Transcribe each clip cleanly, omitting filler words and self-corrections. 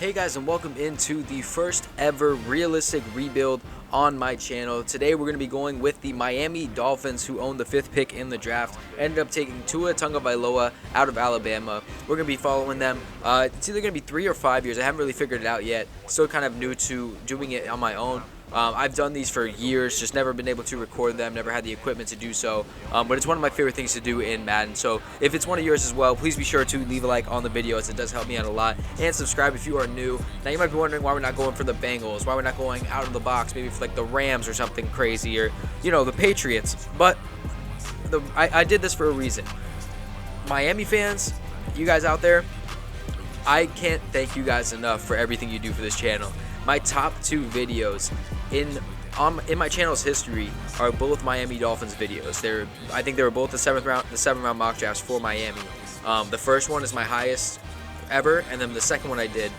Hey guys, and welcome into the first ever realistic rebuild on my channel. Today we're going to be going with the Miami Dolphins, who owned the 5th pick in the draft. Ended up taking Tua Tagovailoa out of Alabama. We're going to be following them. It's either going to be 3 or 5 years. I haven't really figured it out yet. Still kind of new to doing it on my own. I've done these for years, just never been able to record them, never had the equipment to do so, but it's one of my favorite things to do in Madden. So if it's one of yours as well, please be sure to leave a like on the video, as it does help me out a lot, and subscribe if you are new. Now you might be wondering why we're not going for the Bengals, why we're not going out of the box, maybe for like the Rams or something crazy, or the Patriots. But I did this for a reason. Miami fans, you guys out there, I can't thank you guys enough for everything you do for this channel. My top 2 videos in my channel's history are both Miami Dolphins videos. I think they were both the 7th round mock drafts for Miami. The first one is my highest ever, and then the second one I did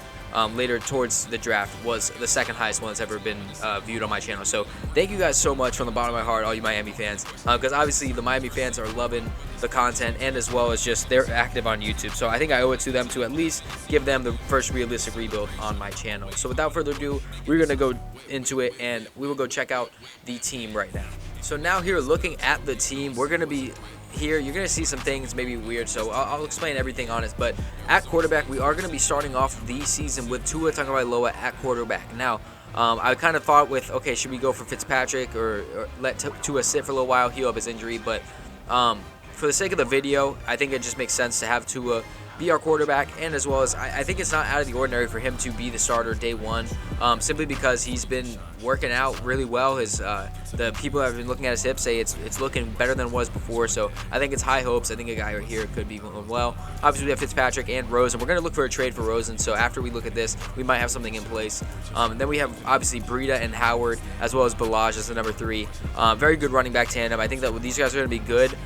later towards the draft was the second highest one that's ever been viewed on my channel. So thank you guys so much from the bottom of my heart, all you Miami fans, because obviously the Miami fans are loving the content, and as well as just they're active on YouTube. So I think I owe it to them to at least give them the first realistic rebuild on my channel. So without further ado, we're going to go into it, and we will go check out the team right now. So now here, looking at the team, we're going to be here, you're going to see some things maybe weird, so I'll explain everything on it. But at quarterback, we are going to be starting off the season with Tua Tagovailoa at quarterback. Now, I kind of thought with, okay, should we go for Fitzpatrick or let Tua sit for a little while, heal up his injury? But for the sake of the video, I think it just makes sense to have Tua be our quarterback, and as well as I think it's not out of the ordinary for him to be the starter day one, simply because he's been working out really well. The people that have been looking at his hips say it's looking better than it was before, so I think it's high hopes. I think a guy right here could be going well. Obviously we have Fitzpatrick and Rosen. We're going to look for a trade for Rosen, so after we look at this, we might have something in place. And then we have obviously Breida and Howard, as well as Balaj as the number 3. Very good running back tandem. I think that these guys are going to be good.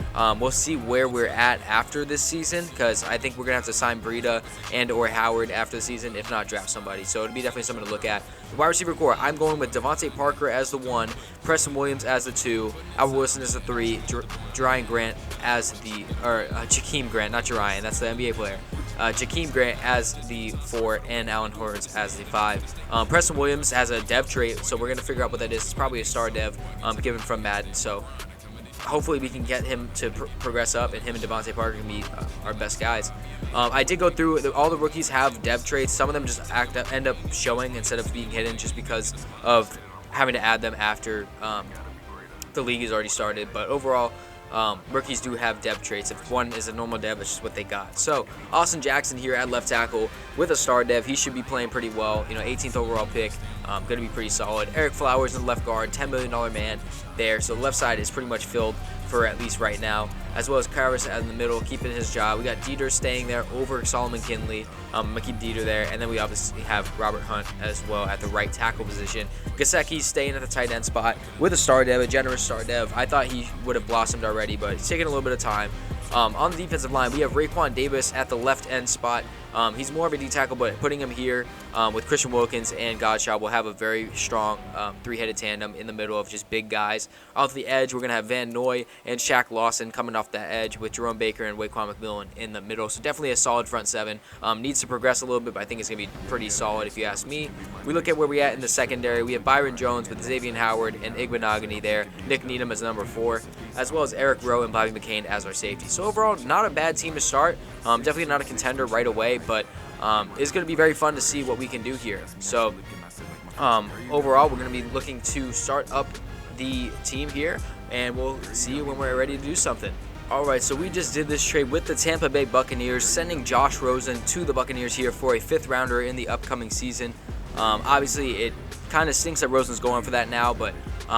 We'll see where we're at after this season, because I think we're going to have to sign Breida and or Howard after the season, if not draft somebody. So it'll be definitely something to look at. The wide receiver core, I'm going with Devontae Parker as the 1, Preston Williams as the 2, Albert Wilson as the 3, Jerian Grant as the, Jakeem Grant, not Jerian, that's the NBA player. Jakeem Grant as the 4, and Alan Hurns as the 5. Preston Williams has a dev trait, so we're going to figure out what that is. It's probably a star dev given from Madden, so hopefully we can get him to progress up, and him and Devontae Parker can be our best guys. I did go through, all the rookies have dev traits. Some of them just end up showing instead of being hidden, just because of having to add them after the league is already started. But overall, rookies do have dev traits. If one is a normal dev, it's just what they got. So Austin Jackson here at left tackle with a star dev. He should be playing pretty well. 18th overall pick. Going to be pretty solid. Eric Flowers in the left guard, $10 million man there. So the left side is pretty much filled for at least right now, as well as Karras in the middle, keeping his job. We got Dieter staying there over Solomon Kinley. I'm going to keep Dieter there. And then we obviously have Robert Hunt as well at the right tackle position. Gesicki's staying at the tight end spot with a star dev, a generous star dev. I thought he would have blossomed already, but it's taking a little bit of time. On the defensive line, we have Raekwon Davis at the left end spot. He's more of a D tackle, but putting him here with Christian Wilkins and Godchaux will have a very strong 3-headed tandem in the middle of just big guys. Off the edge, we're going to have Van Noy and Shaq Lawson coming off that edge, with Jerome Baker and Waquan McMillan in the middle. So definitely a solid front 7. Needs to progress a little bit, but I think it's going to be pretty solid if you ask me. We look at where we're at in the secondary. We have Byron Jones with Xavier Howard and Igbenogany there. Nick Needham as number 4, as well as Eric Rowe and Bobby McCain as our safety. So overall, not a bad team to start. Definitely not a contender right away, but it's going to be very fun to see what we can do here. So overall, we're going to be looking to start up the team here, and we'll see you when we're ready to do something. Alright, so we just did this trade with the Tampa Bay Buccaneers, sending Josh Rosen to the Buccaneers here for a 5th rounder in the upcoming season. Obviously, it kind of stinks that Rosen's going for that now, but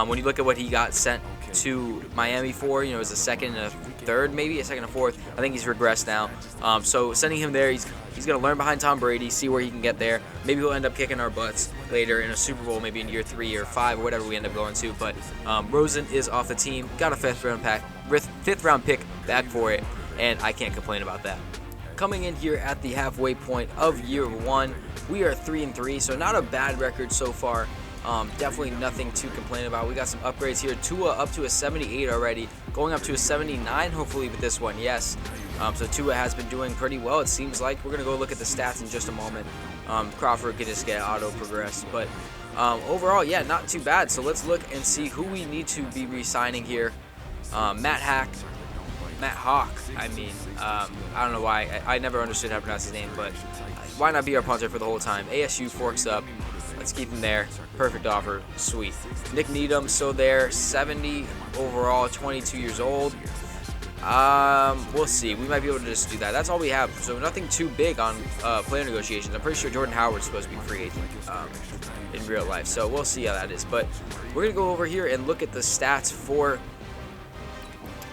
when you look at what he got sent to Miami for, it was a 2nd and a 3rd, maybe a 2nd and a 4th. I think he's regressed now. So sending him there, he's going to learn behind Tom Brady, see where he can get there. Maybe he'll end up kicking our butts later in a Super Bowl, maybe in year 3 or 5 or whatever we end up going to. But Rosen is off the team. Got a 5th round pick back for it, and I can't complain about that. Coming in here at the halfway point of year 1, we are 3-3, so not a bad record so far. Definitely nothing to complain about. We got some upgrades here. Tua up to a 78 already, going up to a 79 hopefully with this one. Yes. So Tua has been doing pretty well, it seems like. We're going to go look at the stats in just a moment. Crawford could just get auto progressed, but overall, yeah, not too bad. So let's look and see who we need to be re-signing here. Matt Hawk. I mean, I don't know why. I never understood how to pronounce his name, but why not be our punter for the whole time? ASU forks up. Let's keep him there. Perfect offer. Sweet. Nick Needham, so there. 70 overall, 22 years old. We'll see. We might be able to just do that. That's all we have. So nothing too big on player negotiations. I'm pretty sure Jordan Howard's supposed to be free agent in real life. So we'll see how that is. But we're going to go over here and look at the stats for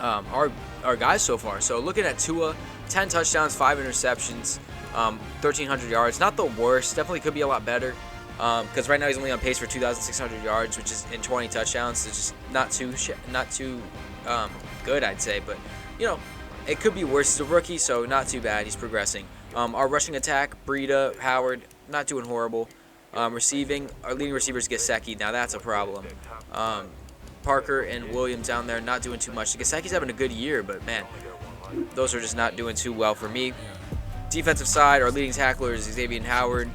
our guys so far. So looking at Tua, 10 touchdowns, 5 interceptions, 1,300 yards. Not the worst. Definitely could be a lot better. Because right now he's only on pace for 2,600 yards, which is in 20 touchdowns. So just not too good, I'd say. But you know, it could be worse. He's a rookie, so not too bad. He's progressing. Our rushing attack, Breida, Howard, not doing horrible. Receiving, our leading receiver is Gesicki. Now that's a problem. Parker and Williams down there not doing too much. Gesicki's having a good year, but man, those are just not doing too well for me. Defensive side, our leading tackler is Xavier Howard.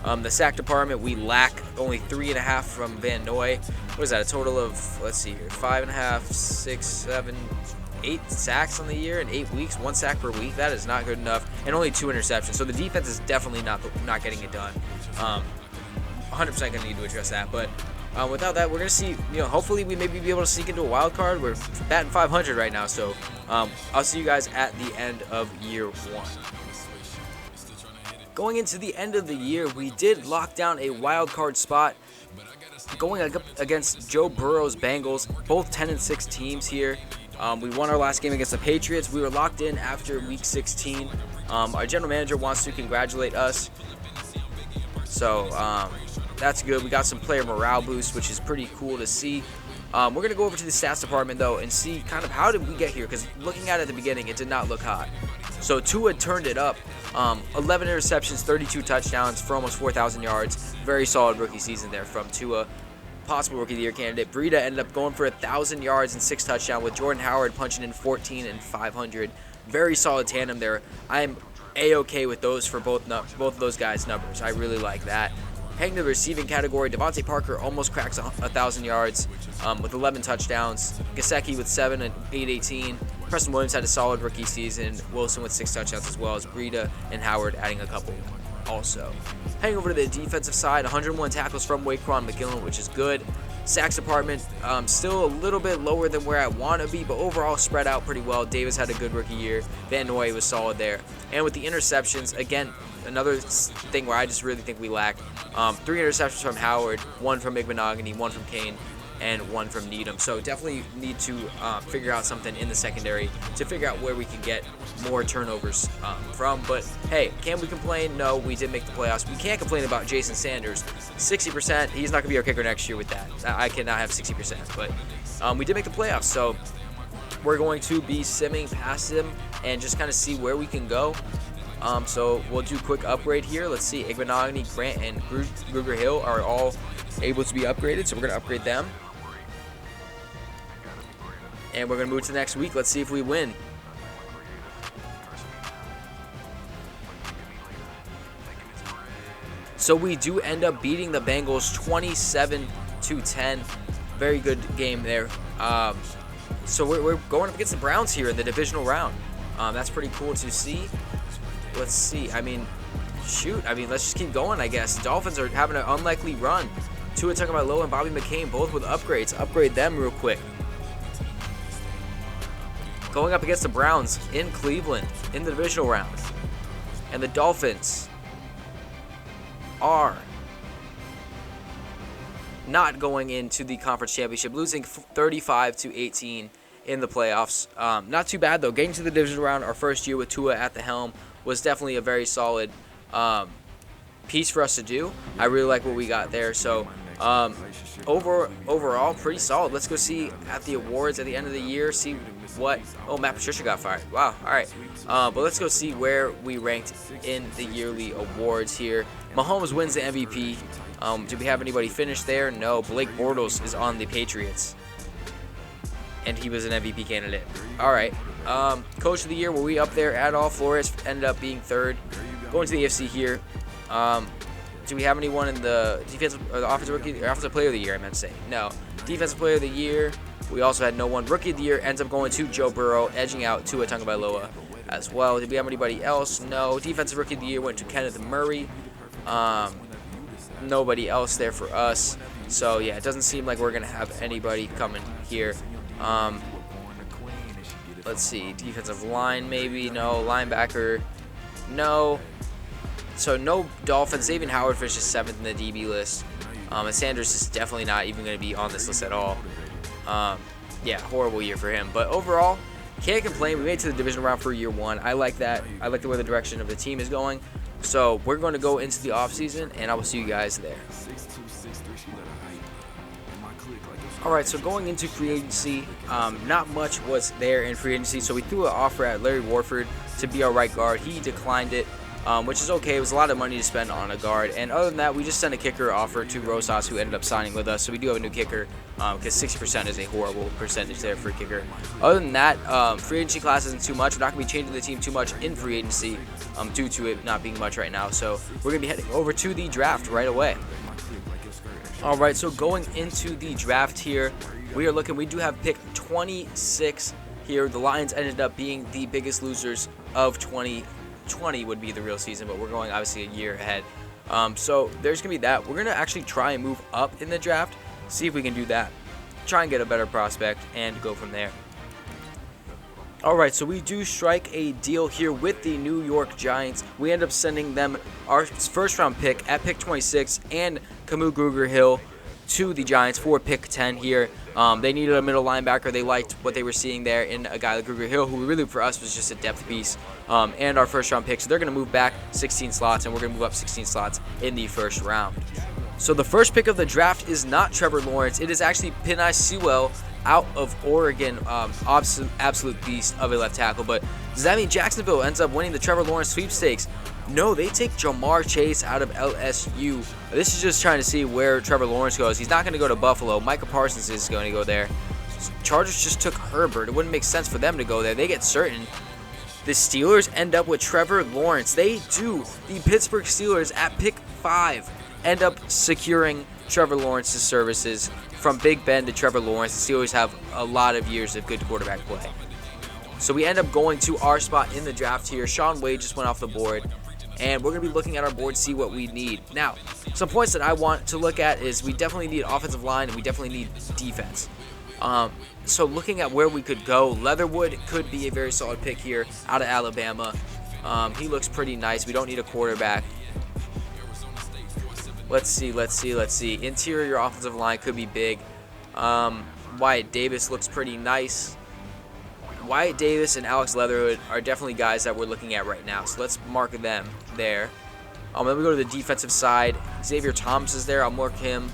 The sack department, we lack only 3.5 from Van Noy. What is that, a total of, let's see here, 5.5, 6, 7, 8 sacks on the year in 8 weeks, 1 sack per week. That is not good enough, and only 2 interceptions. So the defense is definitely not getting it done. 100% going to need to address that. But without that, we're going to see, hopefully we maybe be able to sneak into a wild card. We're batting 500 right now. So I'll see you guys at the end of year 1. Going into the end of the year, we did lock down a wild card spot going up against Joe Burrow's Bengals, both 10-6 teams here. We won our last game against the Patriots. We were locked in after week 16. Our general manager wants to congratulate us. So that's good. We got some player morale boost, which is pretty cool to see. We're going to go over to the stats department, though, and see kind of how did we get here, because looking at it at the beginning, it did not look hot. So Tua turned it up. 11 interceptions, 32 touchdowns for almost 4,000 yards. Very solid rookie season there from Tua. Possible Rookie of the Year candidate. Breida ended up going for 1,000 yards and 6 touchdowns, with Jordan Howard punching in 14 and 500. Very solid tandem there. I'm A-okay with those for both of those guys' numbers. I really like that. Heading to the receiving category, Devontae Parker almost cracks 1,000 yards with 11 touchdowns. Gesicki with 7 and 818. Preston Williams had a solid rookie season. Wilson with 6 touchdowns, as well as Breida and Howard adding a couple also. Heading over to the defensive side, 101 tackles from Waquan McGillen, which is good. Sacks department, still a little bit lower than where I want to be, but overall spread out pretty well. Davis had a good rookie year. Van Noy was solid there. And with the interceptions, again, another thing where I just really think we lack. 3 interceptions from Howard, 1 from McMonogany, 1 from Kane, and 1 from Needham. So definitely need to figure out something in the secondary to figure out where we can get more turnovers from. But hey, can we complain? No, we did make the playoffs. We can't complain about Jason Sanders. 60%, he's not going to be our kicker next year with that. I cannot have 60%. But we did make the playoffs, so we're going to be simming past him and just kind of see where we can go. So we'll do a quick upgrade here. Let's see, Igbenogany, Grant, and Gruger Hill are all able to be upgraded, so we're going to upgrade them. And we're going to move to the next week. Let's see if we win. So we do end up beating the Bengals 27-10. Very good game there. So we're going up against the Browns here in the divisional round. That's pretty cool to see. Let's see. I mean, shoot. I mean, let's just keep going, I guess. Dolphins are having an unlikely run. Tua Tagovailoa and Bobby McCain both with upgrades. Upgrade them real quick. Going up against the Browns in Cleveland in the divisional round. And the Dolphins are not going into the conference championship, losing 35-18 in the playoffs. Not too bad, though. Getting to the divisional round, our first year with Tua at the helm, was definitely a very solid piece for us to do. I really like what we got there. So overall, pretty solid. Let's go see at the awards at the end of the year, see what... Oh, Matt Patricia got fired. Wow, all right. But let's go see where we ranked in the yearly awards here. Mahomes wins the MVP. Do we have anybody finish there? No. Blake Bortles is on the Patriots, and he was an MVP candidate. All right. Coach of the year, were we up there at all? Flores ended up being 3rd. Going to the AFC here. Do we have anyone in the defensive or the offensive player of the year? I meant to say no. Defensive player of the year. We also had no one. Rookie of the year ends up going to Joe Burrow, edging out Tua Tagovailoa as well. Did we have anybody else? No. Defensive rookie of the year went to Kenneth Murray. Nobody else there for us. So yeah, it doesn't seem like we're gonna have anybody coming here. Let's see, defensive line maybe, no. Linebacker, no. So no Dolphins. Xavier Howard finishes 7th in the DB list. And Sanders is definitely not even going to be on this list at all. Yeah, horrible year for him. But overall, can't complain. We made it to the divisional round for year 1. I like that. I like the way the direction of the team is going. So we're going to go into the offseason, and I will see you guys there. All right, so going into free agency, not much was there in free agency. So we threw an offer at Larry Warford to be our right guard. He declined it, which is okay. It was a lot of money to spend on a guard. And other than that, we just sent a kicker offer to Rosas, who ended up signing with us. So we do have a new kicker, because 60% is a horrible percentage there for a kicker. Other than that, free agency class isn't too much. We're not going to be changing the team too much in free agency due to it not being much right now. So we're going to be heading over to the draft right away. All right, so going into the draft here, we do have pick 26 here. The Lions ended up being the biggest losers of 2020 would be the real season, but we're going obviously a year ahead. So there's going to be that. We're going to actually try and move up in the draft, see if we can do that, try and get a better prospect, and go from there. All right, so we do strike a deal here with the New York Giants. We end up sending them our first-round pick at pick 26 and Camus Grugier-Hill to the Giants for pick 10 here. They needed a middle linebacker. They liked what they were seeing there in a guy like Grugier-Hill, who really for us was just a depth piece, and our first-round pick. So they're going to move back 16 slots, and we're going to move up 16 slots in the first round. So the first pick of the draft is not Trevor Lawrence. It is actually Penei Sewell out of Oregon, absolute beast of a left tackle. But does that mean Jacksonville ends up winning the Trevor Lawrence sweepstakes? No, they take Jamar Chase out of LSU. This is just trying to see where Trevor Lawrence goes. He's not going to go to Buffalo. Micah Parsons is going to go there. Chargers just took Herbert. It wouldn't make sense for them to go there. They get certain. The Steelers end up with Trevor Lawrence. They do. The Pittsburgh Steelers at pick 5 end up securing Trevor Lawrence's services. From Big Ben to Trevor Lawrence, the Steelers have a lot of years of good quarterback play. So we end up going to our spot in the draft here. Shaun Wade just went off the board, and we're going to be looking at our board to see what we need. Now, some points that I want to look at is we definitely need offensive line, and we definitely need defense. So looking at where we could go, Leatherwood could be a very solid pick here out of Alabama. He looks pretty nice. We don't need a quarterback. Let's see. Interior offensive line could be big. Wyatt Davis looks pretty nice. Wyatt Davis and Alex Leatherwood are definitely guys that we're looking at right now. So let's mark them there. Then we go to the defensive side. Xavier Thomas is there. I'll mark him.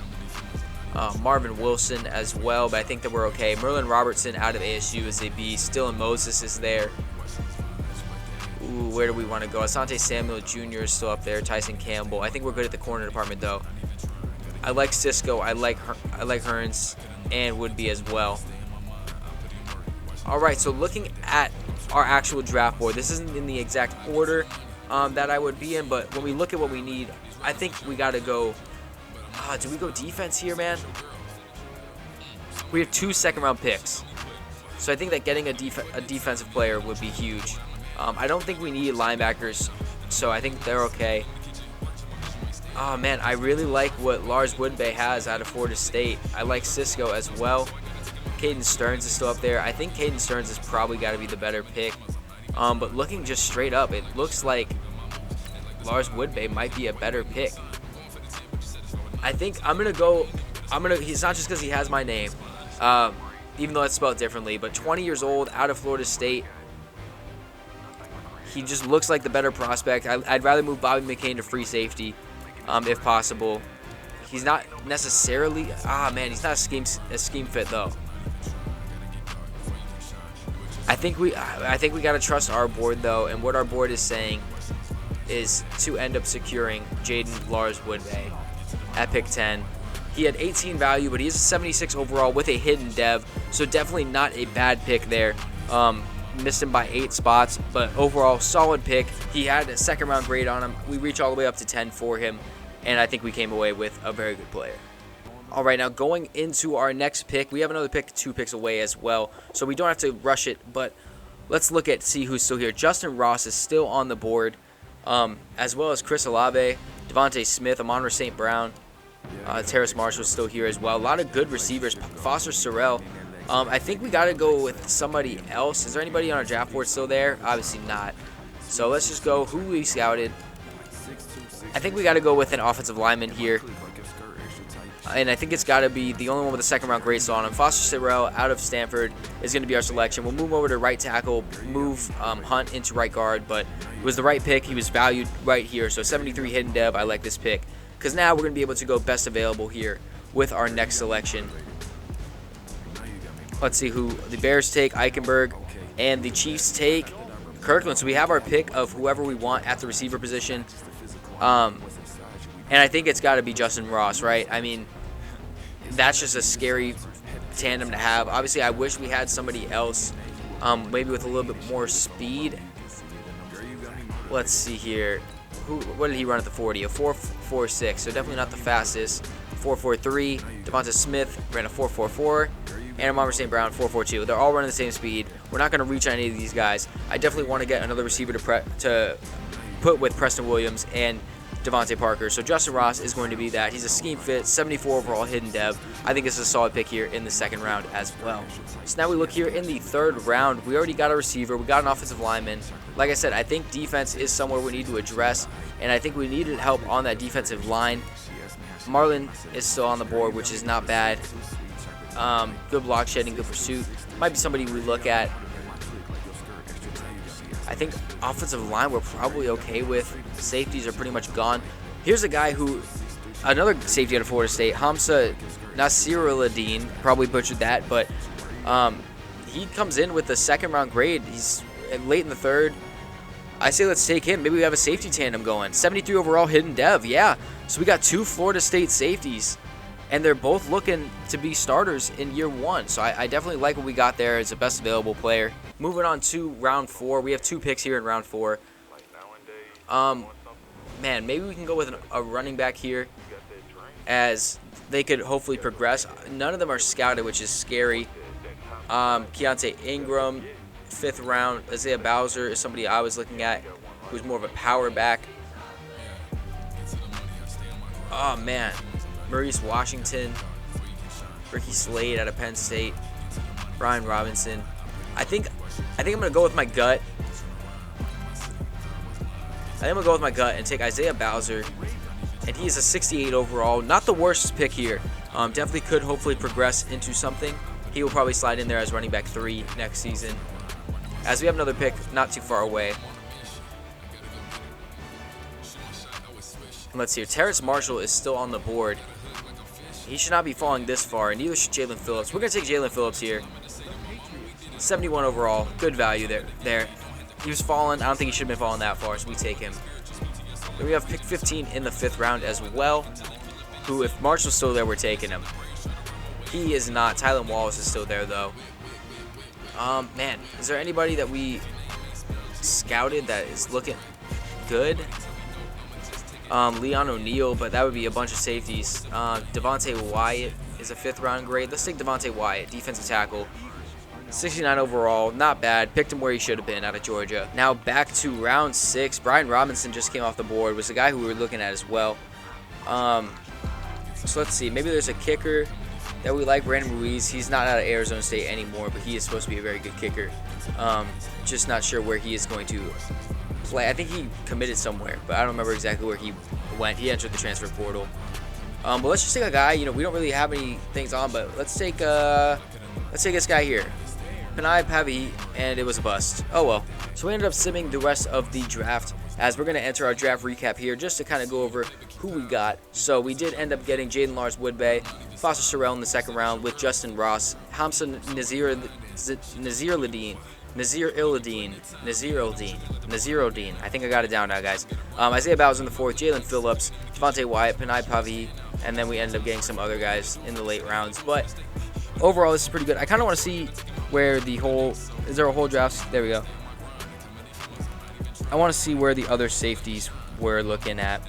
Marvin Wilson as well, but I think that we're okay. Merlin Robertson out of ASU is a beast. Dylan Moses is there. Ooh, where do we want to go? Asante Samuel Jr. is still up there. Tyson Campbell. I think we're good at the corner department, though. I like Cisco. I like Hearns and Woodby as well. All right, so looking at our actual draft board, this isn't in the exact order that I would be in, but when we look at what we need, I think we got to go. Do we go defense here, man? We have 2 second-round picks, so I think that getting a defensive player would be huge. I don't think we need linebackers, so I think they're okay. Oh, man, I really like what Lars Woodbay has out of Florida State. I like Cisco as well. Caden Stearns is still up there. I think Caden Stearns has probably got to be the better pick. But looking just straight up, it looks like Lars Woodbay might be a better pick. I think I'm going to go – he's not just because he has my name, even though it's spelled differently, but 20 years old, out of Florida State. He just looks like the better prospect. I'd rather move Bobby McCain to free safety if possible. He's not necessarily he's not a scheme fit though. I think we got to trust our board though, and what our board is saying is to end up securing Jayden Lars Woodbay at pick 10. He had 18 value, but he is a 76 overall with a hidden dev, so definitely not a bad pick there. missed him by 8 spots, but overall solid pick. He had a second round grade on him. We reached all the way up to 10 for him, and I think we came away with a very good player. All right, now going into our next pick, we have another pick 2 picks away as well, so we don't have to rush it, but let's look at see who's still here. Justin Ross is still on the board, as well as Chris Olave, Devontae Smith, Amon-Ra St. Brown, Terrace Marshall is still here as well. A lot of good receivers. Foster Sorrell. I think we got to go with somebody else. Is there anybody on our draft board still there? Obviously not. So let's just go who we scouted. I think we got to go with an offensive lineman here. And I think it's got to be the only one with a second round grade on him. Foster Sorrell out of Stanford is going to be our selection. We'll move over to right tackle, move Hunt into right guard, but it was the right pick. He was valued right here. So 73 hidden dev. I like this pick because now we're going to be able to go best available here with our next selection. Let's see who the Bears take, Eichenberg, and the Chiefs take Kirkland. So we have our pick of whoever we want at the receiver position. And I think it's got to be Justin Ross, right? I mean, that's just a scary tandem to have. Obviously, I wish we had somebody else, maybe with a little bit more speed. Let's see here. What did he run at the 40? A 4.46, so definitely not the fastest. 4.43. Devonta Smith ran a 4.44. And Amon-Ra St. Brown, 4.42. They're all running the same speed. We're not going to reach on any of these guys. I definitely want to get another receiver to put with Preston Williams and Devontae Parker. So Justin Ross is going to be that. He's a scheme fit, 74 overall hidden dev. I think this is a solid pick here in the second round as well. So now we look here in the third round. We already got a receiver. We got an offensive lineman. Like I said, I think defense is somewhere we need to address, and I think we needed help on that defensive line. Marlon is still on the board, which is not bad. Good block shedding, good pursuit. Might be somebody we look at. I think offensive line we're probably okay with. Safeties are pretty much gone. Here's a guy who, another safety out of Florida State, Hamza Nasiruddin, probably butchered that, but he comes in with a second round grade. He's late in the third. I say let's take him. Maybe we have a safety tandem going. 73 overall hidden dev, yeah. So we got 2 Florida State safeties, and they're both looking to be starters in year 1. So I definitely like what we got there as the best available player. Moving on to round 4. We have 2 picks here in round 4. Man, maybe we can go with a running back here as they could hopefully progress. None of them are scouted, which is scary. Keontae Ingram, 5th round. Isaiah Bowser is somebody I was looking at who's more of a power back. Oh, man. Maurice Washington, Ricky Slade out of Penn State, Brian Robinson. I think I'm going to go with my gut. I'm going to go with my gut and take Isaiah Bowser, and he is a 68 overall. Not the worst pick here. Definitely could hopefully progress into something. He will probably slide in there as running back 3 next season. As we have another pick not too far away. Let's see here. Terrace Marshall is still on the board. He should not be falling this far, and neither should Jalen Phillips. We're going to take Jalen Phillips here. 71 overall. Good value there. He was falling. I don't think he should have been falling that far, so we take him. Then we have pick 15 in the 5th round as well, who, if Marshall's still there, we're taking him. He is not. Tylan Wallace is still there, though. Man, is there anybody that we scouted that is looking good? Leon O'Neal, but that would be a bunch of safeties. Devontae Wyatt is a 5th round grade. Let's take Devontae Wyatt, defensive tackle. 69 overall, not bad. Picked him where he should have been out of Georgia. Now back to round 6. Brian Robinson just came off the board. Was the guy who we were looking at as well. So let's see. Maybe there's a kicker that we like, Brandon Ruiz. He's not out of Arizona State anymore, but he is supposed to be a very good kicker. Just not sure where he is going to play. I think he committed somewhere, but I don't remember exactly where he went. He entered the transfer portal. But let's just take a guy. We don't really have any things on, but let's take this guy here. Panay Pavi, and it was a bust. Oh well. So we ended up simming the rest of the draft as we're going to enter our draft recap here just to kind of go over who we got. So we did end up getting Jaden Lars-Woodbay, Foster Sorrell in the 2nd round with Justin Ross, Hamza Nasiruddin. I think I got it down now, guys. Isaiah Bowser in the 4th, Jalen Phillips, Devontae Wyatt, Panay Pavi, and then we ended up getting some other guys in the late rounds. But overall, this is pretty good. I kind of want to see where the whole, is there a whole draft? There we go. I want to see where the other safeties we're looking at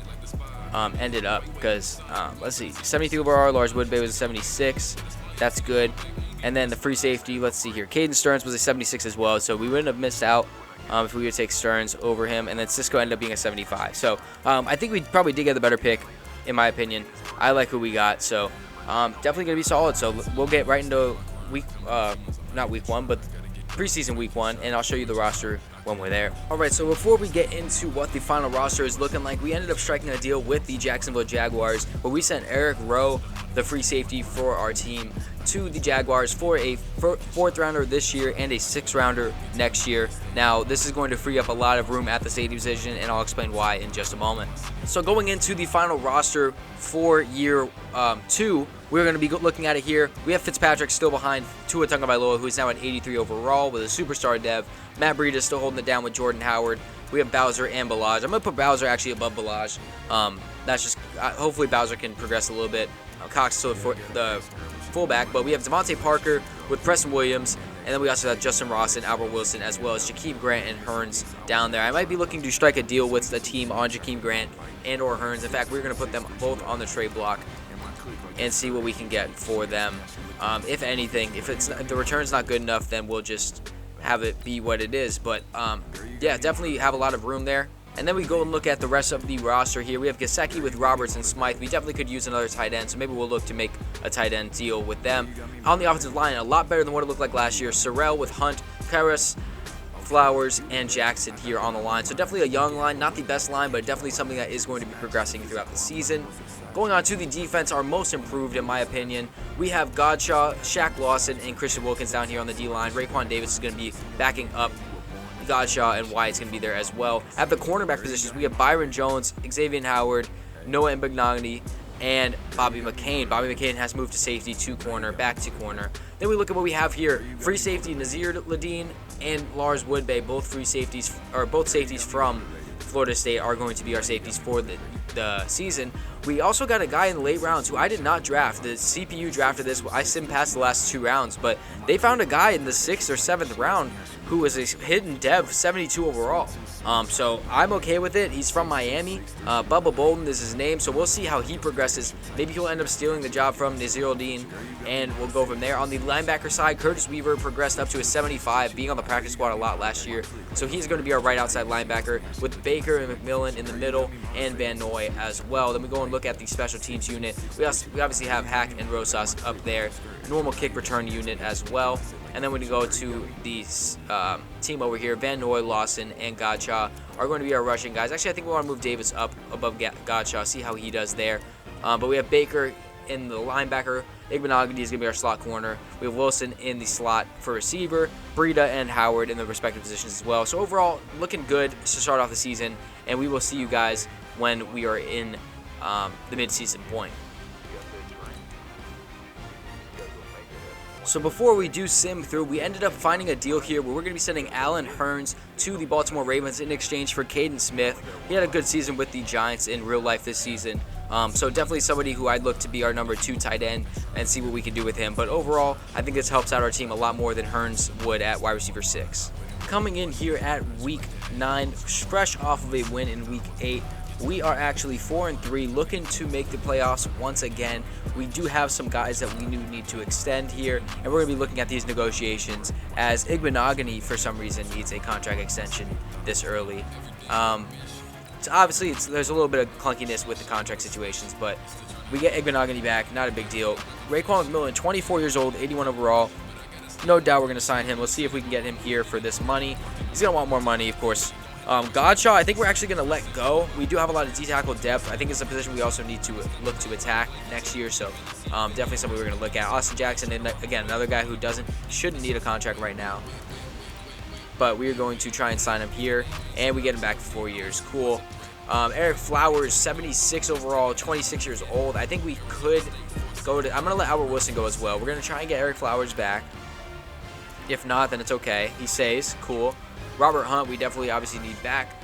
ended up, because let's see, 73 overall, Lars Woodbay was a 76. That's good. And then the free safety, let's see here, Caden Stearns was a 76 as well, so we wouldn't have missed out if we would take Stearns over him. And then Cisco ended up being a 75. So I think we probably did get the better pick, in my opinion. I like who we got, so definitely going to be solid. So we'll get right into not week 1, but preseason week 1, and I'll show you the roster when we're there. Alright, so before we get into what the final roster is looking like, we ended up striking a deal with the Jacksonville Jaguars where we sent Eric Rowe, the free safety for our team, to the Jaguars for a 4th rounder this year and a 6th rounder next year. Now, this is going to free up a lot of room at the safety position, and I'll explain why in just a moment. So going into the final roster for year 2, we're going to be looking at it here. We have Fitzpatrick still behind Tua Tagovailoa, who is now at 83 overall with a superstar dev. Matt Breida still holding it down with Jordan Howard. We have Bowser and Balaj. I'm going to put Bowser actually above Balaj. That's just, hopefully Bowser can progress a little bit. Cox still the fullback, but we have Devontae Parker with Preston Williams, and then we also have Justin Ross and Albert Wilson, as well as Jakeem Grant and Hearns down there. I might be looking to strike a deal with the team on Jakeem Grant and or Hearns. In fact, we're going to put them both on the trade block and see what we can get for them. If anything, if the return's not good enough, then we'll just have it be what it is. But yeah, definitely have a lot of room there. And then we go and look at the rest of the roster here. We have Gesicki with Roberts and Smythe. We definitely could use another tight end, so maybe we'll look to make a tight end deal with them. On the offensive line, a lot better than what it looked like last year. Sorrell with Hunt, Karras, Flowers, and Jackson here on the line. So definitely a young line, not the best line, but definitely something that is going to be progressing throughout the season. Going on to the defense, our most improved in my opinion, we have Godshaw, Shaq Lawson, and Christian Wilkins down here on the D-line. Raekwon Davis is going to be backing up Godshaw, and Wyatt's going to be there as well. At the cornerback positions, we have Byron Jones, Xavier Howard, Noah Mbignani, and Bobby McCain. Bobby McCain has moved to safety, to corner, back to corner. Then we look at what we have here. Free safety, Nazir Ladine and Lars Woodbay, both safeties from Florida State, are going to be our safeties for the season. We also got a guy in the late rounds who I did not draft. The CPU drafted this. I simmed past the last 2 rounds, but they found a guy in the 6th or 7th round who was a hidden dev, 72 overall. So I'm okay with it. He's from Miami. Bubba Bolden is his name, so we'll see how he progresses. Maybe he'll end up stealing the job from Nazir Dean, and we'll go from there. On the linebacker side, Curtis Weaver progressed up to a 75, being on the practice squad a lot last year. So he's going to be our right outside linebacker, with Baker and McMillan in the middle, and Van Noy as well. Then we go and look at the special teams unit. We obviously have Hack and Rosas up there. Normal kick return unit as well. And then when we go to the team over here, Van Noy, Lawson, and Godshaw are going to be our rushing guys. Actually, I think we want to move Davis up above Godshaw, see how he does there. But we have Baker in the linebacker. Igbenogany is going to be our slot corner. We have Wilson in the slot for receiver. Breida and Howard in the respective positions as well. So overall, looking good to start off the season. And we will see you guys when we are in the midseason point. So before we do sim through, we ended up finding a deal here where we're going to be sending Allen Hearns to the Baltimore Ravens in exchange for Caden Smith. He had a good season with the Giants in real life this season. So definitely somebody who I'd look to be our number 2 tight end and see what we can do with him. But overall, I think this helps out our team a lot more than Hearns would at wide receiver 6. Coming in here at week 9, fresh off of a win in week 8, we are actually 4-3, looking to make the playoffs once again. We do have some guys that we need to extend here, and we're going to be looking at these negotiations as Igbenogany, for some reason, needs a contract extension this early. So obviously, there's a little bit of clunkiness with the contract situations, but we get Igbenogany back, not a big deal. Raekwon McMillan, 24 years old, 81 overall. No doubt we're going to sign him. Let's see if we can get him here for this money. He's going to want more money, of course. Godshaw, I think we're actually going to let go. We do have a lot of D-tackle depth. I think it's a position we also need to look to attack next year, so definitely something we're going to look at. Austin Jackson, and again, another guy who shouldn't need a contract right now. But we are going to try and sign him here, and we get him back for 4 years. Cool. Eric Flowers, 76 overall, 26 years old. I think we could go to... I'm going to let Albert Wilson go as well. We're going to try and get Eric Flowers back. If not, then it's okay. He stays. Cool. Robert Hunt, we definitely obviously need back.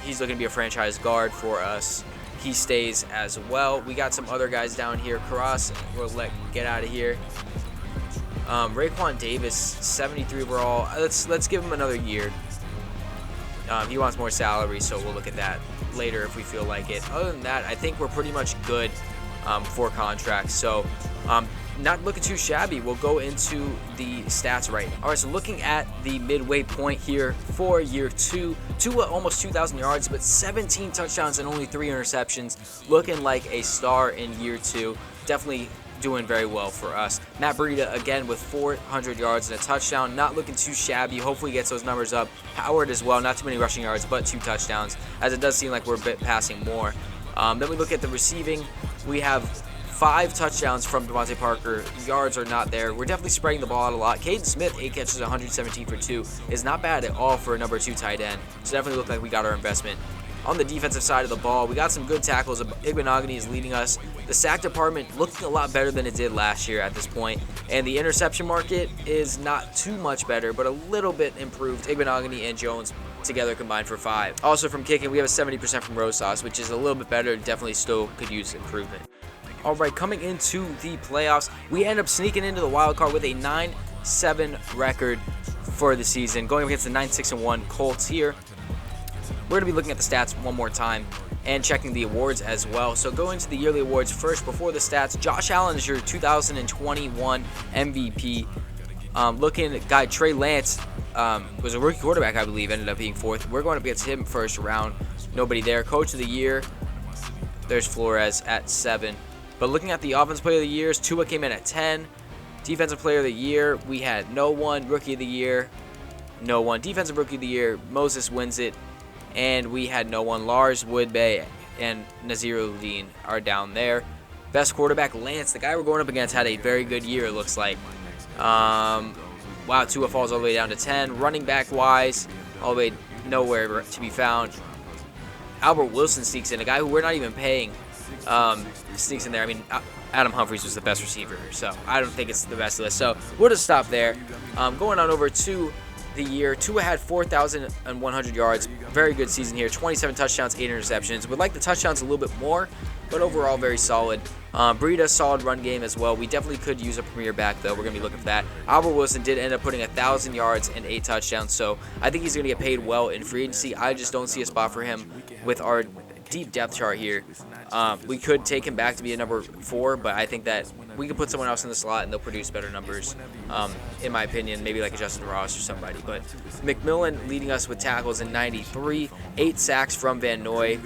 He's looking to be a franchise guard for us. He stays as well. We got some other guys down here. Karras, we'll get out of here. Raekwon Davis, 73 overall. Let's give him another year. He wants more salary, so we'll look at that later if we feel like it. Other than that, I think we're pretty much good for contracts. So not looking too shabby. We'll go into the stats right now. All right, so looking at the midway point here for year 2, Tua almost 2,000 yards, but 17 touchdowns and only 3 interceptions. Looking like a star in year 2. Definitely doing very well for us. Matt Breida again with 400 yards and a touchdown. Not looking too shabby. Hopefully he gets those numbers up. Howard as well. Not too many rushing yards, but 2 touchdowns, as it does seem like we're a bit passing more. Then we look at the receiving. We have 5 touchdowns from Devontae Parker. Yards are not there. We're definitely spreading the ball out a lot. Caden Smith, 8 catches, 117 for 2, is not bad at all for a number 2 tight end. So definitely look like we got our investment. On the defensive side of the ball, we got some good tackles. Igbenogany is leading us. The sack department looking a lot better than it did last year at this point. And the interception market is not too much better, but a little bit improved. Igbenogany and Jones together combined for 5. Also from kicking, we have a 70% from Rosas, which is a little bit better. Definitely still could use improvement. All right, coming into the playoffs, we end up sneaking into the wild card with a 9-7 record for the season, going against the 9-6-1 Colts here. We're going to be looking at the stats one more time and checking the awards as well. So going to the yearly awards first before the stats. Josh Allen is your 2021 MVP. Looking at guy Trey Lance, was a rookie quarterback, I believe, ended up being 4th. We're going up against him first round. Nobody there. Coach of the year, there's Flores at 7. But looking at the offensive player of the years, Tua came in at 10. Defensive player of the year, we had no one. Rookie of the year, no one. Defensive rookie of the year, Moses wins it. And we had no one. Lars Woodbay and Naziruddin are down there. Best quarterback, Lance. The guy we're going up against had a very good year, it looks like. Wow, Tua falls all the way down to 10. Running back wise, all the way nowhere to be found. Albert Wilson sneaks in, a guy who we're not even paying. Sneaks in there. I mean, Adam Humphries was the best receiver, so I don't think it's the best list. So we'll just stop there. Going on over to the year, Tua had 4,100 yards. Very good season here. 27 touchdowns, 8 interceptions. Would like the touchdowns a little bit more, but overall very solid. Breida, solid run game as well. We definitely could use a premier back, though. We're going to be looking for that. Albert Wilson did end up putting 1,000 yards and 8 touchdowns, so I think he's going to get paid well in free agency. I just don't see a spot for him with our deep depth chart here. We could take him back to be a number 4, but I think that we could put someone else in the slot and they'll produce better numbers, in my opinion, maybe like a Justin Ross or somebody. But McMillan leading us with tackles in 93, 8 sacks from Van Noy.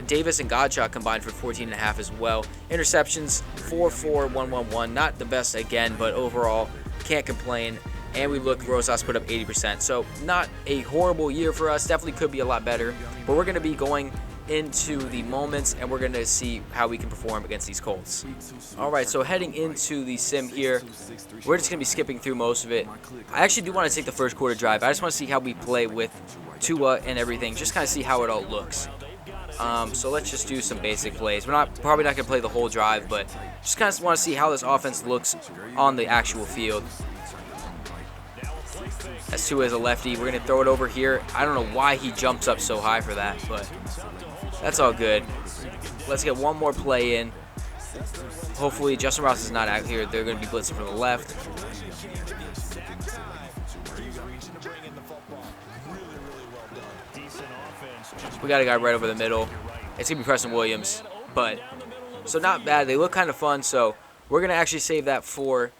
Davis and Godchaux combined for 14.5 as well. Interceptions, 4-4, 1-1-1. Not the best again, but overall, can't complain. And we look, Rosas put up 80%. So not a horrible year for us. Definitely could be a lot better. But we're going to be going into the moments, and we're going to see how we can perform against these Colts. All right, so heading into the sim here, we're just going to be skipping through most of it. I actually do want to take the first quarter drive. I just want to see how we play with Tua and everything, just kind of see how it all looks. So let's just do some basic plays. We're probably not going to play the whole drive, but just kind of want to see how this offense looks on the actual field. As Tua is a lefty, we're going to throw it over here. I don't know why he jumps up so high for that, but that's all good. Let's get one more play in. Hopefully Justin Ross is not out here. They're going to be blitzing from the left. We got a guy right over the middle. It's going to be Preston Williams, but so not bad. They look kind of fun, so we're going to actually save that for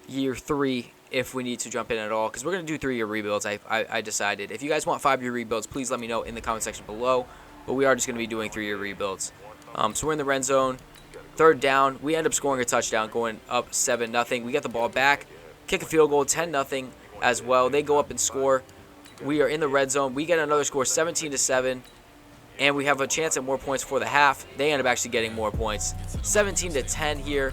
year 3 if we need to jump in at all, because we're going to do 3-year rebuilds, I decided. If you guys want 5-year rebuilds, please let me know in the comment section below, but we are just going to be doing 3-year rebuilds. So we're in the red zone. 3rd down. We end up scoring a touchdown, going up 7-0. We get the ball back, kick a field goal, 10-0 as well. They go up and score. We are in the red zone. We get another score, 17-7. And we have a chance at more points for the half. They end up actually getting more points. 17-10 here.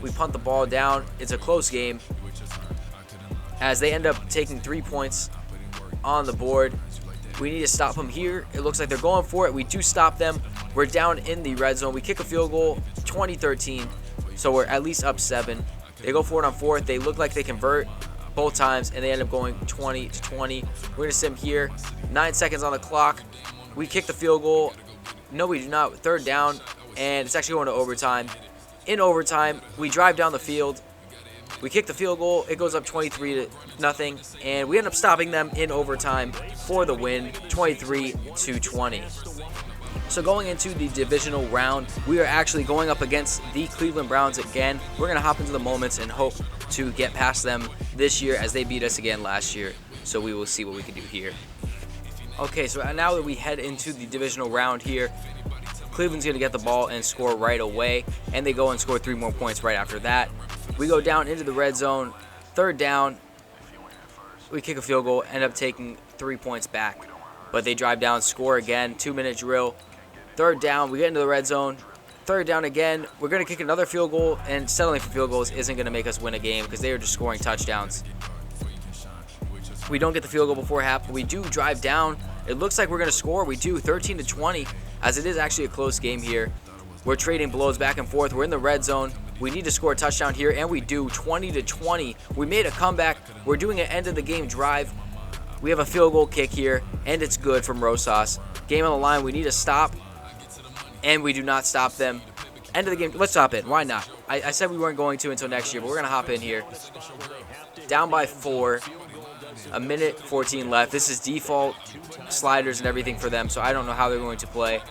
We punt the ball down. It's a close game, as they end up taking 3 points on the board. We need to stop them here. It looks like they're going for it. We do stop them. We're down in the red zone. We kick a field goal, 20-13. So we're at least up 7. They go for it on 4th. They look like they convert both times, and they end up going 20-20. We're going to sim here. 9 seconds on the clock. We kick the field goal. No, we do not. 3rd down, and it's actually going to overtime. In overtime, we drive down the field. We kick the field goal. It goes up 23-0, and we end up stopping them in overtime for the win, 23-20. So going into the divisional round, we are actually going up against the Cleveland Browns again. We're going to hop into the moments and hope to get past them this year as they beat us again last year. So we will see what we can do here. Okay, so now that we head into the divisional round here, Cleveland's going to get the ball and score right away, and they go and score 3 more points right after that. We go down into the red zone, 3rd down. We kick a field goal, end up taking 3 points back. But they drive down, score again, 2-minute drill. 3rd down, we get into the red zone. 3rd down again, we're going to kick another field goal, and settling for field goals isn't going to make us win a game because they are just scoring touchdowns. We don't get the field goal before half, but we do drive down. It looks like we're going to score. We do, 13-20, as it is actually a close game here. We're trading blows back and forth. We're in the red zone. We need to score a touchdown here, and we do, 20-20. We made a comeback. We're doing an end-of-the-game drive. We have a field goal kick here, and it's good from Rosas. Game on the line. We need a stop, and we do not stop them. End of the game. Let's stop it. Why not? I said we weren't going to until next year, but we're going to hop in here. Down by 4. 1:14 left. This is default sliders and everything for them, so I don't know how they're going to play.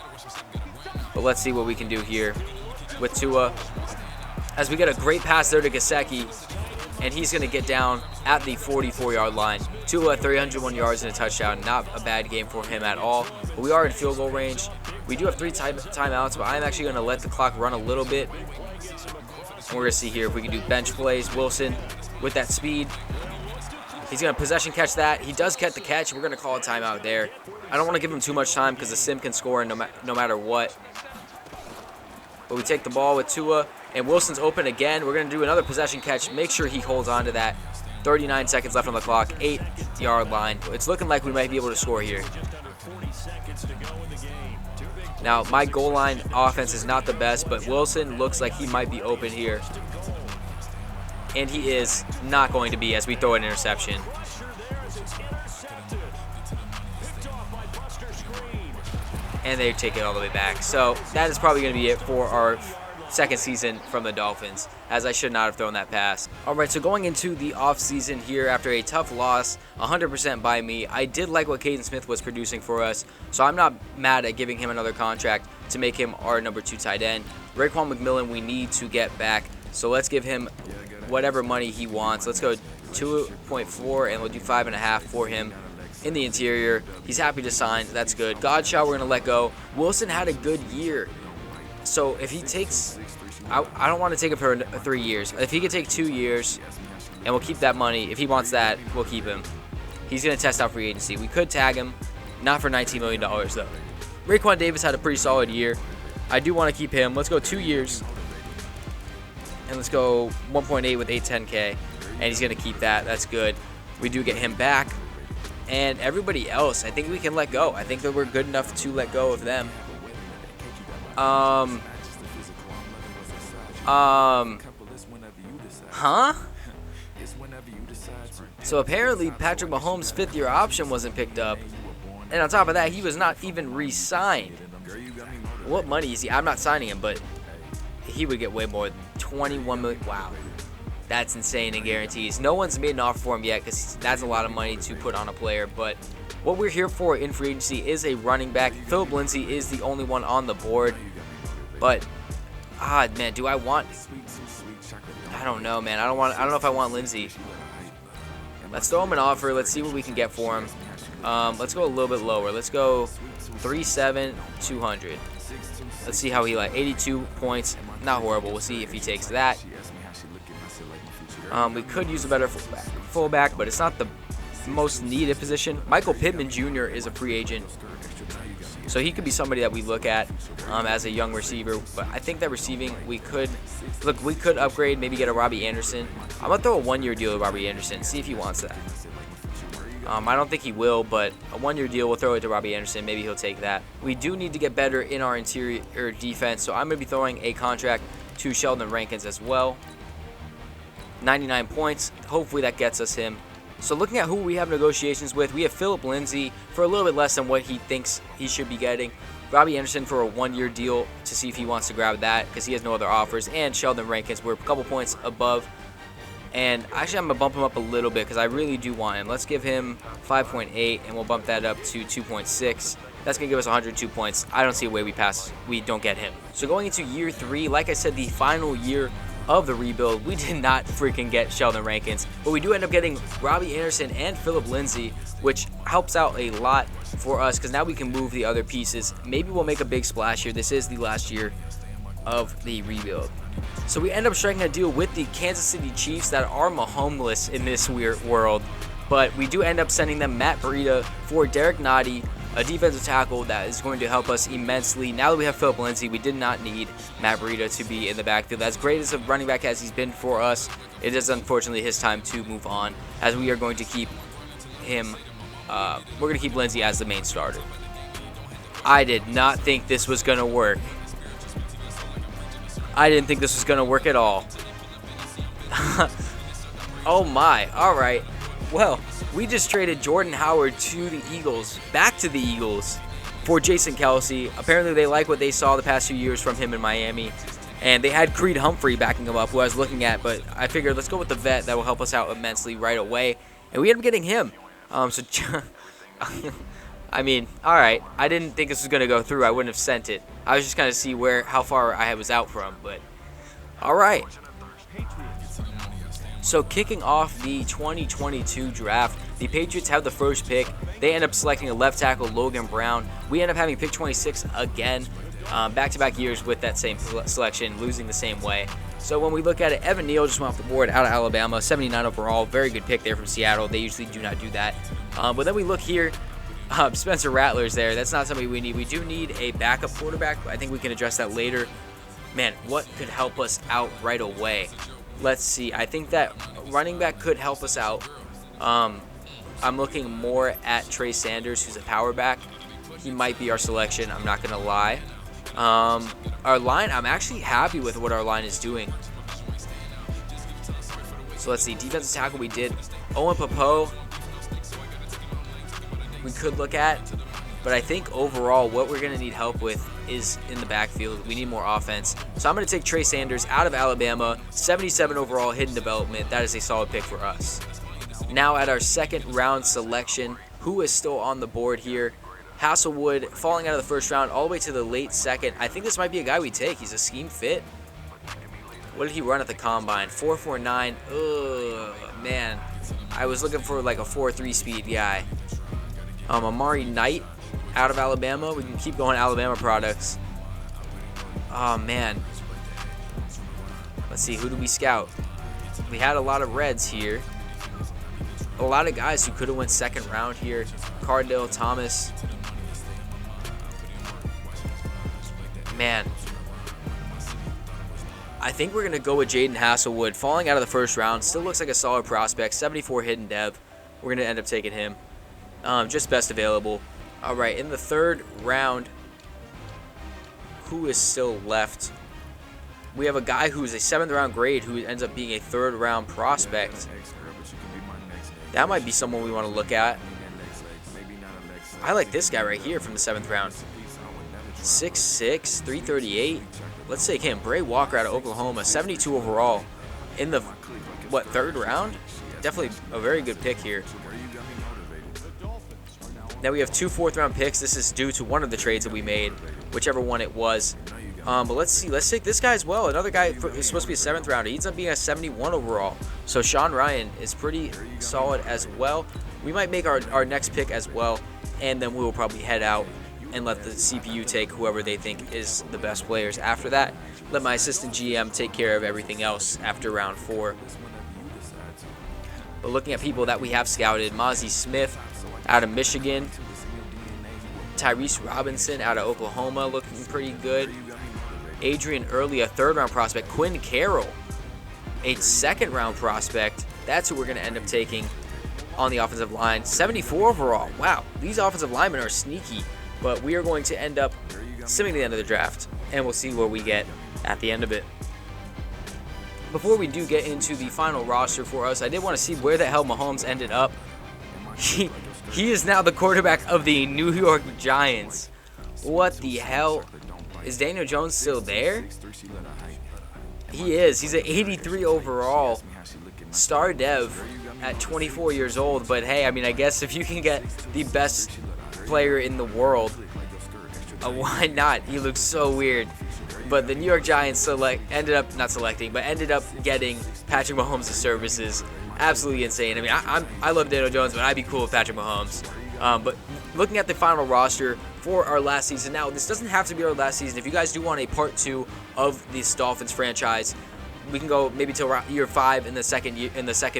But let's see what we can do here with Tua. As we get a great pass there to Gesicki, and he's going to get down at the 44-yard line. Tua, 301 yards and a touchdown. Not a bad game for him at all. But we are in field goal range. We do have 3 timeouts, but I'm actually going to let the clock run a little bit. And we're going to see here if we can do bench plays. Wilson with that speed. He's going to possession catch that. He does catch the catch. We're going to call a timeout there. I don't want to give him too much time because the sim can score no matter what. But we take the ball with Tua, and Wilson's open again. We're going to do another possession catch. Make sure he holds on to that. 39 seconds left on the clock. 8-yard line. It's looking like we might be able to score here. Now, my goal line offense is not the best, but Wilson looks like he might be open here. And he is not going to be as we throw an interception. And they take it all the way back. So that is probably going to be it for our second season from the Dolphins, as I should not have thrown that pass. All right, so going into the offseason here after a tough loss, 100% by me, I did like what Caden Smith was producing for us, so I'm not mad at giving him another contract to make him our number 2 tight end. Raekwon McMillan we need to get back, so let's give him whatever money he wants. Let's go 2.4, and we'll do 5.5 for him. In the interior, he's happy to sign. That's good. Godshaw, we're going to let go. Wilson had a good year. So if he takes, I don't want to take him for 3 years. If he could take 2 years, and we'll keep that money. If he wants that, we'll keep him. He's going to test out free agency. We could tag him, not for $19 million though. Raekwon Davis had a pretty solid year. I do want to keep him. Let's go 2 years. And let's go 1.8 with 810K. And he's going to keep that. That's good. We do get him back. And everybody else, I think we can let go. I think that we're good enough to let go of them. So apparently Patrick Mahomes' 5th-year option wasn't picked up. And on top of that, he was not even re-signed. What money is he? I'm not signing him, but he would get way more than $21 million. Wow. That's insane in guarantees. No one's made an offer for him yet because that's a lot of money to put on a player. But what we're here for in free agency is a running back. Philip Lindsay is the only one on the board. But, man, do I want... I don't know, man. I don't know if I want Lindsay. Let's throw him an offer. Let's see what we can get for him. Let's go a little bit lower. Let's go 3.7, 200. Let's see how he 82 points. Not horrible. We'll see if he takes that. We could use a better fullback, but it's not the most needed position. Michael Pittman Jr. is a free agent, so he could be somebody that we look at as a young receiver. But I think that receiving, we could upgrade, maybe get a Robbie Anderson. I'm going to throw a 1-year deal with Robbie Anderson, see if he wants that. I don't think he will, but a 1-year deal, we'll throw it to Robbie Anderson. Maybe he'll take that. We do need to get better in our interior defense, so I'm going to be throwing a contract to Sheldon Rankins as well. 99 points. Hopefully that gets us him. So looking at who we have negotiations with, we have Philip Lindsay for a little bit less than what he thinks he should be getting. Robbie Anderson for a 1-year deal to see if he wants to grab that because he has no other offers. And Sheldon Rankins, we're a couple points above. And actually, I'm going to bump him up a little bit because I really do want him. Let's give him 5.8, and we'll bump that up to 2.6. That's going to give us 102 points. I don't see a way we don't get him. So going into year 3, like I said, the final year of the rebuild, we did not freaking get Sheldon Rankins, but we do end up getting Robbie Anderson and Phillip Lindsay, which helps out a lot for us because now we can move the other pieces. Maybe we'll make a big splash here. This is the last year of the rebuild. So we end up striking a deal with the Kansas City Chiefs that are Mahomeless in this weird world, but we do end up sending them Matt Breida for Derek Nottie, a defensive tackle that is going to help us immensely. Now that we have Phillip Lindsay, we did not need Matt Breida to be in the backfield. As great as a running back as he's been for us, it is unfortunately his time to move on, as we are going to keep him. We're going to keep Lindsay as the main starter. I did not think this was going to work. I didn't think this was going to work at all. Oh my, alright. Well, we just traded Jordan Howard to the Eagles, back to the Eagles, for Jason Kelce. Apparently they like what they saw the past few years from him in Miami. And they had Creed Humphrey backing him up, who I was looking at, but I figured let's go with the vet that will help us out immensely right away. And we ended up getting him. I mean, alright. I didn't think this was going to go through. I wouldn't have sent it. I was just kind of see how far I was out from, but alright. So kicking off the 2022 draft, the Patriots have the first pick. They end up selecting a left tackle, Logan Brown. We end up having pick 26 again, back-to-back years with that same selection, losing the same way. So when we look at it, Evan Neal just went off the board out of Alabama, 79 overall. Very good pick there from Seattle. They usually do not do that. But then we look here, Spencer Rattler's there. That's not somebody we need. We do need a backup quarterback, but I think we can address that later. Man, what could help us out right away? Let's see. I think that running back could help us out. I'm looking more at Trey Sanders, who's a power back. He might be our selection. I'm not going to lie. Our line, I'm actually happy with what our line is doing. So let's see. Defensive tackle, we did Owen Popo. We could look at. But I think overall what we're going to need help with is in the backfield. We need more offense. So I'm going to take Trey Sanders out of Alabama, 77 overall, hidden development. That is a solid pick for us. Now at our second round selection, who is still on the board here? Hasselwood falling out of the first round all the way to the late second. I think this might be a guy we take. He's a scheme fit. What did he run at the combine? 4.49. Ugh, man. I was looking for like a 4.3 speed guy. Amari Knight out of Alabama. We can keep going Alabama products. Oh, man. Let's see. Who do we scout? We had a lot of Reds here. A lot of guys who could have went second round here. Cardale Thomas. Man. I think we're going to go with Jayden Hasselwood. Falling out of the first round. Still looks like a solid prospect. 74 hidden dev. We're going to end up taking him. Just best available. Alright, in the third round, who is still left? We have a guy who is a 7th round grade who ends up being a 3rd round prospect. That might be someone we want to look at. I like this guy right here from the 7th round. 6'6", 338. Let's take him. Bray Walker out of Oklahoma, 72 overall. In the, 3rd round? Definitely a very good pick here. Now we have 2 4th round picks. This is due to one of the trades that we made, whichever one it was. But let's see. Let's take this guy as well. Another guy is supposed to be a 7th rounder. He ends up being a 71 overall. So Sean Ryan is pretty solid as well. We might make our next pick as well, and then we will probably head out and let the CPU take whoever they think is the best players after that. Let my assistant GM take care of everything else after round 4. But looking at people that we have scouted, Mozzie Smith out of Michigan. Tyrese Robinson out of Oklahoma looking pretty good. Adrian Early, a 3rd round prospect. Quinn Carroll, a 2nd round prospect. That's who we're going to end up taking on the offensive line. 74 overall. Wow, these offensive linemen are sneaky. But we are going to end up simming to the end of the draft, and we'll see what we get at the end of it. Before we do get into the final roster for us, I did want to see where the hell Mahomes ended up. He is now the quarterback of the New York Giants. What the hell? Is Daniel Jones still there? He is. He's an 83 overall star dev at 24 years old. But hey, I mean, I guess if you can get the best player in the world, why not? He looks so weird. But the New York Giants ended up getting Patrick Mahomes' services. Absolutely insane. I mean, I love Daniel Jones, but I'd be cool with Patrick Mahomes. But looking at the final roster for our last season, now this doesn't have to be our last season. If you guys do want a part 2 of this Dolphins franchise, we can go maybe till year 5 in the second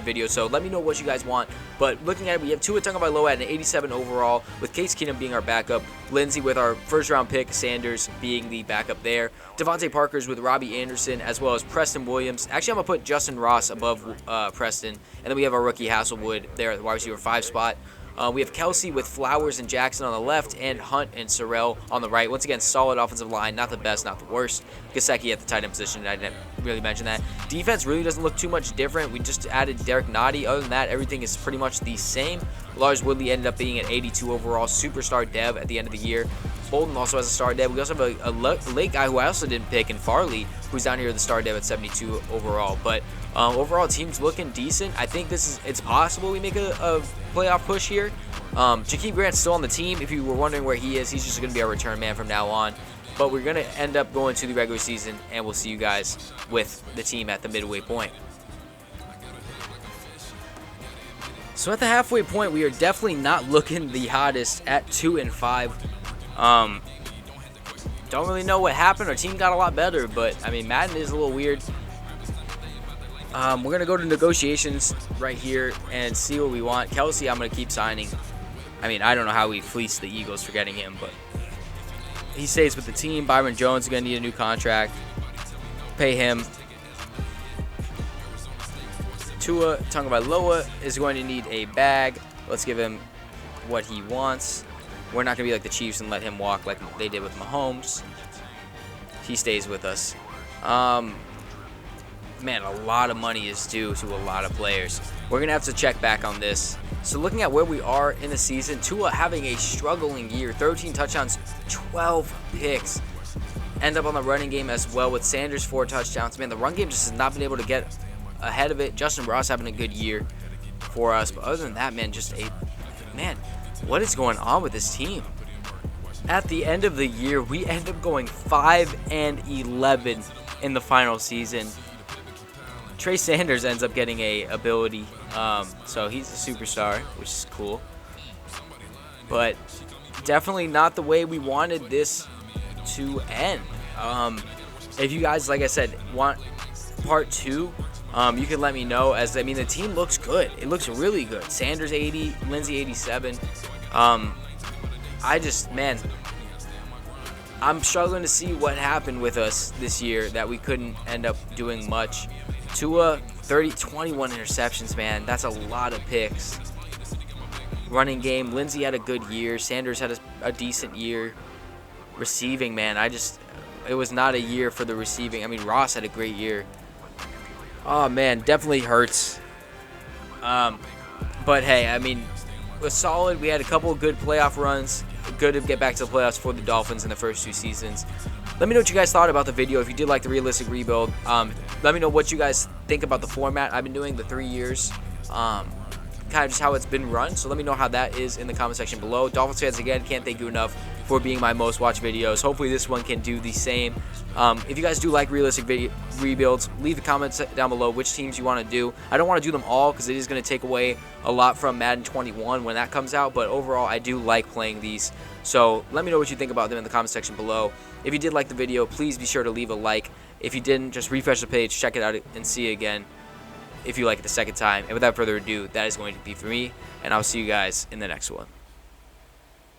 video. So let me know what you guys want. But looking at it, we have Tua Tagovailoa at an 87 overall, with Case Keenum being our backup, Lindsey with our first-round pick, Sanders being the backup there, Devontae Parker's with Robbie Anderson, as well as Preston Williams. Actually, I'm gonna put Justin Ross above Preston, and then we have our rookie Hasselwood there at the wide receiver 5 spot. We have Kelsey with Flowers and Jackson on the left, and Hunt and Sorrell on the right. Once again, solid offensive line, not the best, not the worst. Gesicki at the tight end position, I didn't really mention that. Defense really doesn't look too much different. We just added Derek Nottie. Other than that, everything is pretty much the same. Lars Woodley ended up being an 82 overall, superstar dev at the end of the year. Bolden also has a star dev. We also have a late guy who I also didn't pick, in Farley, who's down here at the star dev at 72 overall. But overall, team's looking decent. I think it's possible we make a playoff push here. Jakeem Grant's still on the team. If you were wondering where he is, he's just going to be our return man from now on. But we're going to end up going to the regular season, and we'll see you guys with the team at the midway point. So at the halfway point, we are definitely not looking the hottest at 2-5. Don't really know what happened. Our team got a lot better, but I mean, Madden is a little weird. We're going to go to negotiations right here and see what we want. Kelsey, I'm going to keep signing. I mean, I don't know how we fleeced the Eagles for getting him, but he stays with the team. Byron Jones is going to need a new contract. Pay him. Tua Tagovailoa is going to need a bag. Let's give him what he wants. We're not going to be like the Chiefs and let him walk like they did with Mahomes. He stays with us. Man, a lot of money is due to a lot of players. We're going to have to check back on this. So looking at where we are in the season, Tua having a struggling year. 13 touchdowns, 12 picks. End up on the running game as well with Sanders 4 touchdowns. Man, the run game just has not been able to get ahead of it. Justin Ross having a good year for us. But other than that, man, what is going on with this team? At the end of the year, we end up going 5-11 in the final season. Trey Sanders ends up getting a ability, so he's a superstar, which is cool. But definitely not the way we wanted this to end. If you guys, like I said, want part 2, you can let me know. As I mean, the team looks good. It looks really good. Sanders 80, Lindsey 87. I'm struggling to see what happened with us this year that we couldn't end up doing much. Tua, 21 interceptions, man. That's a lot of picks. Running game, Lindsey had a good year. Sanders had a decent year. Receiving, man, it was not a year for the receiving. I mean, Ross had a great year. Oh, man, definitely hurts. But, hey, I mean, it was solid. We had a couple of good playoff runs. Good to get back to the playoffs for the Dolphins in the first 2 seasons. Let me know what you guys thought about the video. If you did like the realistic rebuild, let me know what you guys think about the format I've been doing, the 3 years, kind of just how it's been run. So let me know how that is in the comment section below. Dolphins fans, again, can't thank you enough for being my most watched videos. Hopefully this one can do the same. If you guys do like realistic rebuilds, leave the comments down below which teams you want to do. I don't want to do them all because it is going to take away a lot from Madden 21 when that comes out, but overall I do like playing these. So let me know what you think about them in the comment section below. If you did like the video, please be sure to leave a like. If you didn't, just refresh the page, check it out, and see it again if you like it the second time. And without further ado, that is going to be for me, and I'll see you guys in the next one.